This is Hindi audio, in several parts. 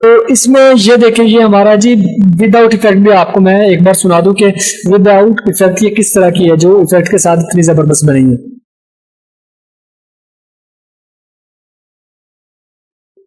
तो इसमें ये देखें, ये हमारा जी विदाउट इफेक्ट भी आपको मैं एक बार सुना दूं कि विदाउट इफेक्ट ये किस तरह की है, जो इफेक्ट के साथ इतनी जबरदस्त बनी है।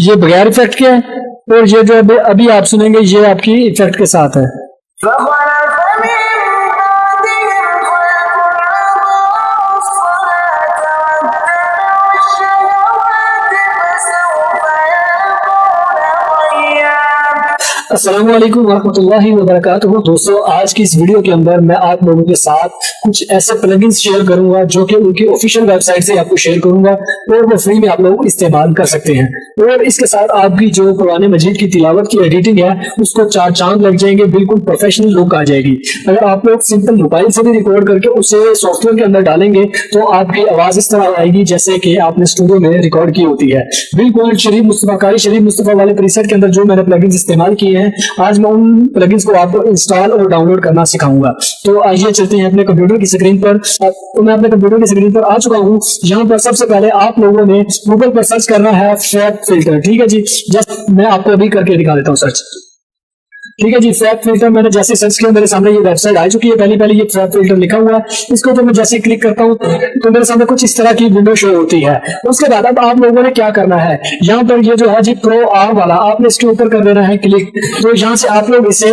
ये बगैर इफेक्ट के है, और ये जो अभी आप सुनेंगे ये आपकी इफेक्ट के साथ है। अस्सलाम वालेकुम वरहमतुल्लाहि वबरकातुहू। दोस्तों, आज की इस वीडियो के अंदर मैं आप लोगों के साथ कुछ ऐसे प्लगइन्स शेयर करूंगा जो कि उनकी ऑफिशियल वेबसाइट से आपको शेयर करूंगा और वो फ्री में आप लोग इस्तेमाल कर सकते हैं। और इसके साथ आपकी जो कुरान मजीद की तिलावत की एडिटिंग है उसको चार चांद लग जाएंगे, बिल्कुल प्रोफेशनल लुक आ जाएगी। अगर आप लोग सिंपल मोबाइल से भी रिकॉर्ड करके उसे सॉफ्टवेयर के अंदर डालेंगे तो आपकी आवाज इस तरह आएगी जैसे कि आपने स्टूडियो में रिकॉर्ड की होती है। बिल्कुल शरीफ मुस्तफा कारी शरीफ मुस्तफा वाले प्रीसेट के अंदर जो मैंने प्लगइन्स इस्तेमाल किए हैं, आज मैं उन प्लगइन्स को आपको इंस्टॉल और डाउनलोड करना सिखाऊंगा। तो आइए चलते हैं अपने कंप्यूटर की स्क्रीन पर। तो मैं अपने कंप्यूटर की स्क्रीन पर आ चुका हूँ। यहाँ पर सबसे पहले आप लोगों ने गूगल पर सर्च करना है फैब फिल्टर। ठीक है जी, जस्ट मैं आपको अभी करके दिखा देता हूँ सर्च। ठीक है जी, फैब फिल्टर मैंने जैसे सर्च किया मेरे सामने ये वेबसाइट आ चुकी है। पहले ये फैब फिल्टर लिखा हुआ है, इसको तो मैं जैसे क्लिक करता हूँ तो मेरे सामने कुछ इस तरह की विंडो शो होती है। उसके बाद अब आप लोगों ने क्या करना है, यहाँ पर ये जो है जी प्रो आर वाला आपने इसके ऊपर कर देना है क्लिक। तो यहाँ से आप लोग इसे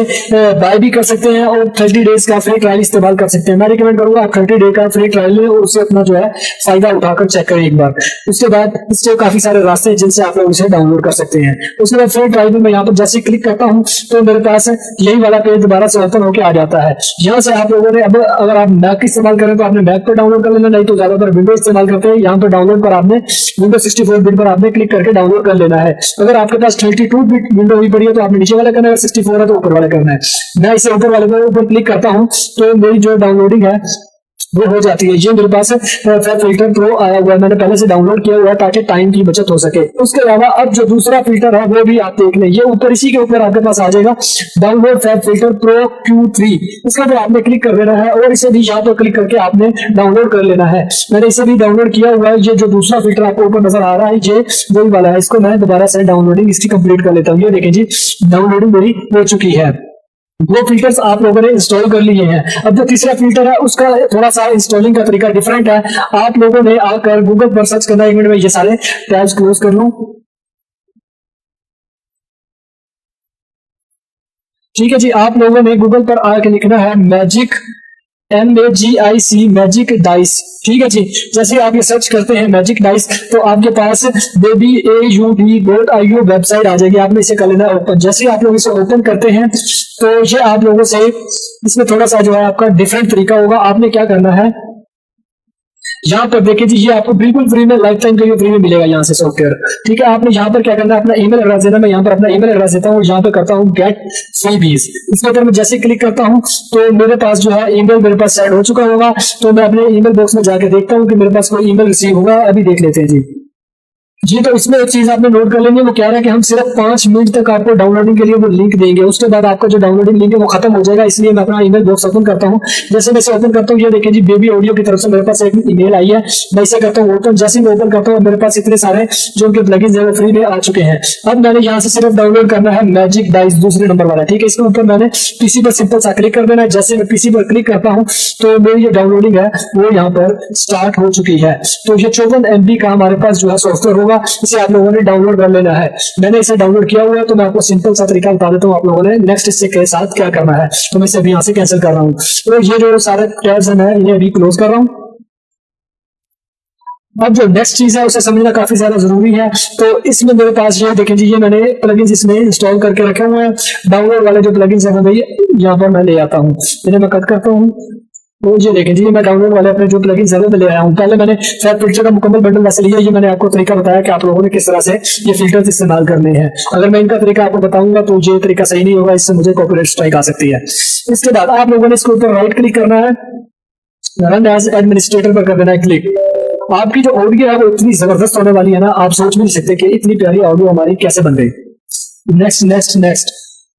बाय भी कर सकते हैं और 30 डेज का फ्री ट्रायल इस्तेमाल कर सकते हैं। मैं रिकमेंड करूंगा आप 30 डे का फ्री ट्रायल लें और उससे अपना जो है फायदा उठाकर चेक करें एक बार। उसके बाद इससे काफी सारे रास्ते हैं जिनसे आप लोग इसे डाउनलोड कर सकते हैं। उसके बाद फ्री ट्रायल में मैं यहाँ पर जैसे क्लिक करता हूँ तो मेरे पास यही वाला पेज दोबारा से ओपन होकर आ जाता है। यहाँ से आप लोगों ने अब अगर आप मैक इस्तेमाल करें तो आपने मैक पर डाउनलोड कर लेना, नहीं तो ज्यादातर विंडो इस्तेमाल करते हैं। यहाँ पर डाउनलोड पर आपने विंडो 64 बिट पर आपने क्लिक करके डाउनलोड कर लेना है। अगर आपके पास 32 बिट विंडो हुई पड़ी है तो आपने नीचे वाला करना है, 64 है तो ऊपर वाला करना है। मैं इसे ऊपर वाले पर ऊपर क्लिक करता हूँ तो मेरी जो डाउनलोडिंग है वो हो जाती है। ये मेरे पास फैब फिल्टर प्रो आया हुआ है, मैंने पहले से डाउनलोड किया हुआ है ताकि टाइम की बचत हो सके। उसके अलावा अब जो दूसरा फिल्टर है वो भी आप देख लें, ये ऊपर इसी के ऊपर आपके पास आ जाएगा download fab filter pro Q3। इसका भी आपने क्लिक कर देना है और इसे भी यहाँ पर क्लिक करके आपने डाउनलोड कर लेना है। मैंने इसे भी डाउनलोड किया हुआ है। ये जो दूसरा फिल्टर आपको ऊपर नजर आ रहा है ये वही वाला है। इसको मैं दोबारा से डाउनलोडिंग इसकी कंप्लीट कर लेता हूँ। ये देखें जी, डाउनलोडिंग मेरी हो चुकी है। दो फिल्टर्स आप लोगों ने इंस्टॉल कर लिए हैं। अब जो तीसरा फिल्टर है उसका थोड़ा सा इंस्टॉलिंग का तरीका डिफरेंट है। आप लोगों ने आकर गूगल पर सर्च करना, एक मिनट में ये सारे टैब्स क्लोज कर लूं। ठीक है जी, आप लोगों ने गूगल पर आकर लिखना है मैजिक MAGIC मैजिक डाइस। ठीक है जी, जैसे आप ये सर्च करते हैं मैजिक डाइस तो आपके पास babyAUD.io वेबसाइट आ जाएगी। आपने इसे कर लेना है ओपन। जैसे आप लोग इसे ओपन करते हैं तो ये आप लोगों से इसमें थोड़ा सा जो है आपका डिफरेंट तरीका होगा। आपने क्या करना है, यहाँ पर देखिए जी, ये आपको बिल्कुल फ्री में लाइफ टाइम के लिए फ्री में मिलेगा यहाँ से सॉफ्टवेयर। ठीक है, आपने यहाँ पर क्या करना है, अपना ईमेल एड्रेस देना। मैं यहाँ पर अपना ईमेल एड्रेस देता हूँ, यहाँ पे करता हूँ गेट फ्रीबीज। इसके ऊपर मैं जैसे क्लिक करता हूँ तो मेरे पास जो है ईमेल मेरे पास सेंड हो चुका होगा। तो मैं अपने ईमेल बॉक्स में जाकर देखता हूँ कि मेरे पास कोई ईमेल रिसीव होगा। अभी देख लेते हैं जी। जी, तो इसमें एक चीज आपने नोट कर लेंगे, वो क्या है कि हम सिर्फ 5 मिनट तक आपको डाउनलोडिंग के लिए वो लिंक देंगे। उसके बाद आपका जो डाउनलोडिंग लिंक है वो खत्म हो जाएगा। इसलिए मैं अपना ईमेल बॉक्स ओपन करता हूँ। जैसे मैं इसे ओपन करता हूँ ये देखिए जी, बेबी ऑडियो की तरफ से मेरे पास एक ईमेल आई है। मैं इसे करता हूँ ओपन। जैसे मैं ओपन करता हूँ मेरे पास इतने सारे जो उनके प्लगइन्स हैं वो फ्री में आ चुके हैं। अब मैंने यहाँ से सिर्फ डाउनलोड करना है मैजिक डाइस दूसरे नंबर वाला। ठीक है, इसके ऊपर मैंने पीसी पर सिंपल सा क्लिक कर देना है। जैसे मैं पीसी पर क्लिक करता हूँ तो मेरी ये डाउनलोडिंग है वो यहाँ पर स्टार्ट हो चुकी है। तो ये 54 MB का हमारे पास जो है सॉफ्टवेयर होगा, इसे आप लोगों डाउनलोड कर लेना है। मैंने इसे डाउनलोड किया हुआ है तो मैं आपको सिंपल सा तरीका बता देता हूँ आप लोगों ने नेक्स्ट इससे के साथ क्या करना है। तो मैं इसे अभी यहाँ से कैंसिल कर रहा हूँ। तो ये जो सारे टैब्स हैं मैं इन्हें अभी क्लोज कर रहा हूँ। अब जो नेक्स्ट चीज है उसे समझना काफी ज्यादा जरूरी है। तो इसमें मेरे पास ये देखें जी, ये मैंने प्लगइन्स इसमें इंस्टॉल करके रखे हुए हैं। डाउनलोड वाले जो प्लगइन्स हैं वो भाई यहाँ पर मैं ले आता हूँ, इन्हें मैं कट करता हूँ। तो ये देखें जी, मैं डाउनलोड वाले अपने जो प्लगइन्स हैं वो ले आया हूँ। पहले मैंने फैब फिल्टर का मुकम्मल बंडल वैसे लिया। ये मैंने आपको तरीका बताया कि आप लोगों ने किस तरह से ये फिल्टर्स इस्तेमाल करने हैं। अगर मैं इनका तरीका आपको बताऊंगा तो ये तरीका सही नहीं होगा, इससे मुझे कॉपीराइट स्ट्राइक आ सकती है। इसके बाद आप लोगों ने इसके ऊपर राइट क्लिक करना है, रन एज एडमिनिस्ट्रेटर पर कर देना है क्लिक। आपकी जो ऑडियो है वो इतनी जबरदस्त होने वाली है ना, आप सोच भी नहीं सकते कि इतनी प्यारी ऑडियो हमारी कैसे बन गई। Next next next.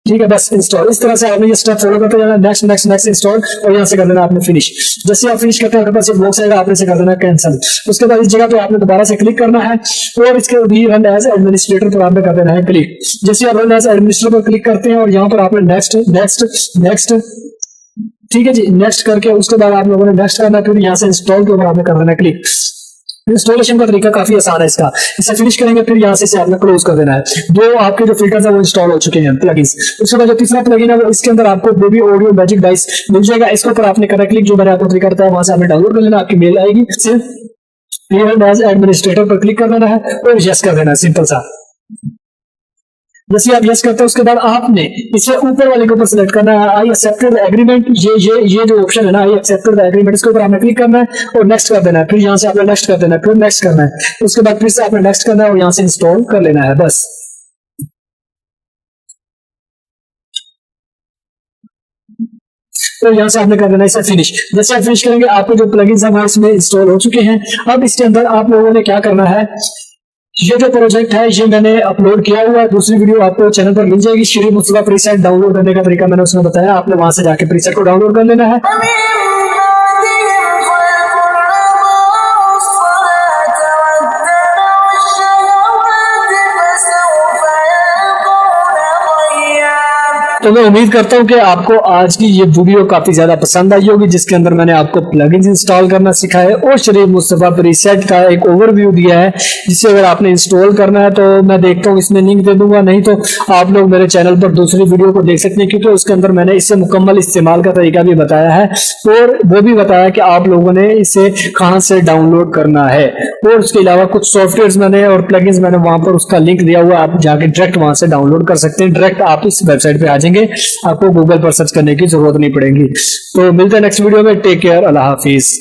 ठीक है, बस इंस्टॉल। इस तरह से आपने ये स्टेप फॉलो करते जाना, नेक्स्ट नेक्स्ट नेक्स्ट इंस्टॉल, और यहाँ से कर देना आपने फिनिश। जैसे आप फिनिश करते हैं आपके पास एक बॉक्स आएगा, आपने इसे कर देना कैंसिल। उसके बाद इस जगह पे आपने दोबारा से क्लिक करना है और इसके रन एज एडमिनिस्ट्रेटर पर आपने कर देना है क्लिक। जैसे आप रन एज एडमिनिस्ट्रेटर पर क्लिक करते हैं और यहाँ पर आपने नेक्स्ट नेक्स्ट नेक्स्ट, ठीक है जी, नेक्स्ट करके उसके बाद आप लोगों ने नेक्स्ट करना है, फिर यहाँ से इंस्टॉल के ऊपर आपने कर देना है क्लिक। इंस्टॉलेशन का तरीका काफी आसान है इसका। इसे फिनिश करेंगे फिर यहाँ से इसे आपने क्लोज कर देना है। दो आपके जो फिल्टर्स है वो इंस्टॉल हो चुके हैं प्लगइन्स। उसके बाद जो तीसरा प्लगइन है वो इसके अंदर आपको बेबी ऑडियो मैजिक डाइस मिल जाएगा। इसके ऊपर आपने करा क्लिक, जो मैंने आपको तरीका बताया वहां से आपने डाउनलोड कर लेना, आपकी मेल आएगी। सिर्फ एज एडमिनिस्ट्रेटर पर क्लिक कर देना है और यस कर देना है, सिंपल सा। जैसे आप यस करते हैं उसके बाद आपने इसे ऊपर वाले के ऊपर सिलेक्ट करना है, आई एक्सेप्टेड एग्रीमेंट। ये जो ऑप्शन है ना, आई एक्सेप्टेड एग्रीमेंट, इसके ऊपर आपने क्लिक करना है और नेक्स्ट कर देना है। फिर यहाँ से आपने नेक्स्ट कर देना है, फिर नेक्स्ट करना है, उसके बाद फिर से आपने नेक्स्ट करना है और यहाँ से इंस्टॉल कर लेना है, बस। तो यहाँ से आपने कर देना इसे फिनिश। जैसे आप फिनिश करेंगे आपके जो प्लगइन्स हैं इसमें इंस्टॉल हो चुके हैं। अब इसके अंदर आप लोगों ने क्या करना है, ये जो प्रोजेक्ट है ये मैंने अपलोड किया हुआ है, दूसरी वीडियो आपको चैनल पर मिल जाएगी। श्री मुस्तफा प्रीसेट डाउनलोड करने का तरीका मैंने उसमें बताया, आपने वहां से जाके प्रीसेट को डाउनलोड कर लेना है। तो मैं उम्मीद करता हूं कि आपको आज की ये वीडियो काफी ज्यादा पसंद आई होगी, जिसके अंदर मैंने आपको प्लगइन्स इंस्टॉल करना सिखाया है और शरीफ मुस्तफा प्रीसेट का एक ओवरव्यू दिया है, जिसे अगर आपने इंस्टॉल करना है तो मैं देखता हूं इसमें लिंक दे दूंगा, नहीं तो आप लोग मेरे चैनल पर दूसरी वीडियो को देख सकते हैं, क्योंकि उसके अंदर मैंने इससे मुकम्मल इस्तेमाल का तरीका भी बताया है और वो भी बताया कि आप लोगों ने इसे कहां से डाउनलोड करना है। और उसके अलावा कुछ सॉफ्टवेयर मैंने और प्लगइन्स मैंने वहां पर उसका लिंक दिया हुआ, आप जाके डायरेक्ट वहां से डाउनलोड कर सकते हैं। डायरेक्ट आप इस वेबसाइट पे आ जाएंगे, आपको गूगल पर सर्च करने की जरूरत नहीं पड़ेगी। तो मिलते हैं नेक्स्ट वीडियो में, टेक केयर, अल्लाह हाफिज।